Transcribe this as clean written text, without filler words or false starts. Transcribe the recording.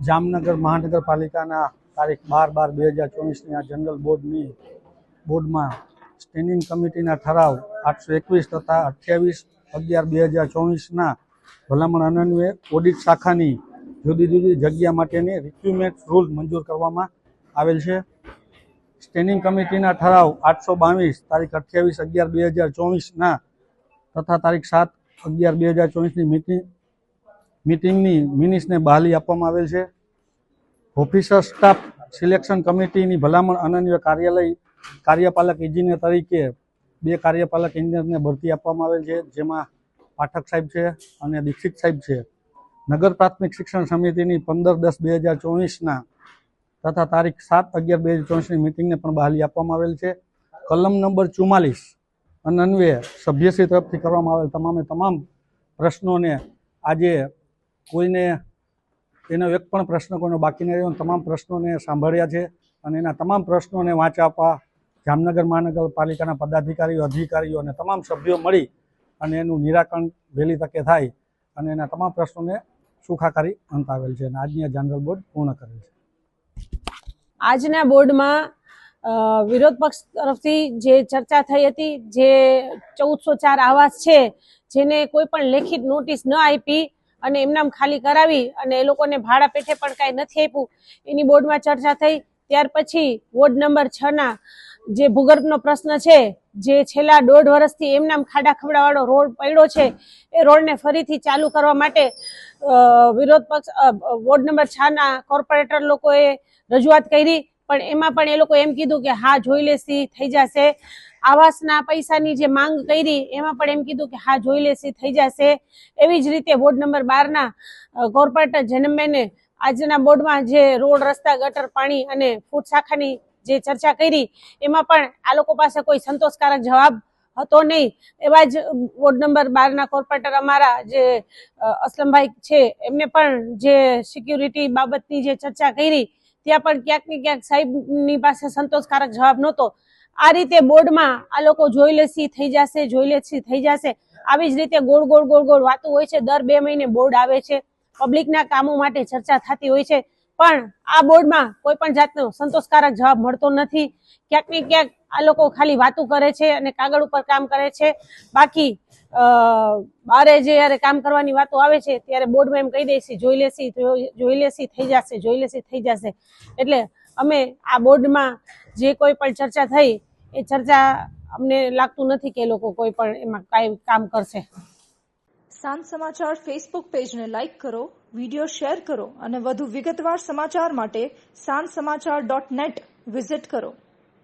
જામનગર મહાનગરપાલિકાના તારીખ 12/12/2024ની આ જનરલ બોર્ડમાં સ્ટેન્ડિંગ કમિટીના ઠરાવ 821 તથા 28/11/2024ના ભલામણ અન્વયે ઓડિટ શાખાની જુદી જુદી જગ્યા માટેની રિક્રુટમેન્ટ રૂલ મંજૂર કરવામાં આવેલ છે। સ્ટેન્ડિંગ કમિટીના ઠરાવ 822 તારીખ 28/11/2024ના તથા તારીખ 7/11/2024ની મીટિંગની મિનિટ્સને બહાલી આપવામાં આવેલ છે। ઓફિસર સ્ટાફ સિલેક્શન કમિટીની ભલામણ અન્વયે કાર્યપાલક એન્જિનિયર તરીકે 2 કાર્યપાલક એન્જિનિયરને ભરતી આપવામાં આવેલ છે, જેમાં પાઠક સાહેબ છે અને દીક્ષિત સાહેબ છે। નગર પ્રાથમિક શિક્ષણ સમિતિની 15/10/2024ના તથા તારીખ 7/11/2024ની મીટિંગને પણ બહાલી આપવામાં આવેલ છે। કલમ નંબર 44 અન્વયે સભ્યશ્રી તરફથી કરવામાં આવેલ તમામ પ્રશ્નોને આજે કોઈને એનો એક પણ પ્રશ્ન કોઈનો બાકી નહીં રહ્યો, તમામ પ્રશ્નોને સાંભળ્યા છે અને એના તમામ પ્રશ્નોને વાંચા આપવા જામનગર મહાનગરપાલિકાના પદાધિકારીઓ, અધિકારીઓ અને તમામ સભ્યો મળી અને એનું નિરાકરણ વહેલી તકે થાય અને એના તમામ પ્રશ્નોને સુખાકારી અંત આવેલ છે અને આજની આ જનરલ બોર્ડ પૂર્ણ કરેલ છે। આજના બોર્ડમાં વિરોધ પક્ષ તરફથી જે ચર્ચા થઈ હતી, જે 1404 આવાસ છે જેને કોઈ પણ લેખિત નોટિસ ન આપી અને એમનામ ખાલી કરાવી અને એ લોકોને ભાડા પેઠે પણ કાંઈ નથી આપ્યું, એની બોર્ડમાં ચર્ચા થઈ। ત્યાર પછી વોર્ડ નંબર 6ના જે ભૂગર્ભનો પ્રશ્ન છે, જે છેલ્લા 1.5 વર્ષથી એમનામ ખાડા ખવડાવાળો રોડ પડ્યો છે, એ રોડને ફરીથી ચાલુ કરવા માટે વિરોધ પક્ષ વોર્ડ નંબર 6ના કોર્પોરેટર લોકોએ રજૂઆત કરી, પણ એમાં પણ એ લોકો એમ કીધું કે હા જોઈ લેસી થઈ જશે। આવાસના પૈસાની જે માંગ કરી એમાં પણ એમ કીધું કે હા જોઈ લેસી થઈ જશે। એવી જ રીતે વોર્ડ નંબર 12ના કોર્પોરેટર જનમબેને આજના બોર્ડમાં જે રોડ, રસ્તા, ગટર, પાણી અને ફૂડ શાખાની જે ચર્ચા કરી એમાં પણ આ લોકો પાસે કોઈ સંતોષકારક જવાબ હતો નહીં। એવા જ વોર્ડ નંબર 12ના કોર્પોરેટર અમારા જે અસલમભાઈ છે એમને પણ જે સિક્યુરિટી બાબતની જે ચર્ચા કરી ત્યાં પણ ક્યાંક ને ક્યાંક સાહેબની પાસે સંતોષકારક જવાબ નહોતો। આ રીતે બોર્ડમાં આ લોકો જોઈ લેસી થઈ જશે, જોઈ લેસી થઈ જશે, આવી જ રીતે ગોળ ગોળ વાતો હોય છે। દર 2 મહિને બોર્ડ આવે છે, પબ્લિકના કામો માટે ચર્ચા થતી હોય છે, પણ આ બોર્ડમાં કોઈ પણ જાતનો સંતોષકારક જવાબ મળતો નથી। ક્યાંક ને ક્યાંક આ લોકો ખાલી વાતો કરે છે અને કાગળ ઉપર કામ કરે છે, બાકી બારે જ્યારે કામ કરવાની વાતો આવે છે ત્યારે બોર્ડમાં એમ કહી દે છે જોઈ લેસી થઈ જશે, જોઈ લેસી થઈ જશે। એટલે અમે આ બોર્ડમાં જે કોઈ પણ ચર્ચા થઈ એ ચર્ચા અમને લાગતું નથી કે એ લોકો કોઈ પણ એમાં કાંઈ કામ કરશે। સાંજ સમાચાર ફેસબુક પેજને લાઇક કરો, વિડીયો શેર કરો અને વધુ વિગતવાર સમાચાર માટે sanssamachar.net વિઝિટ કરો।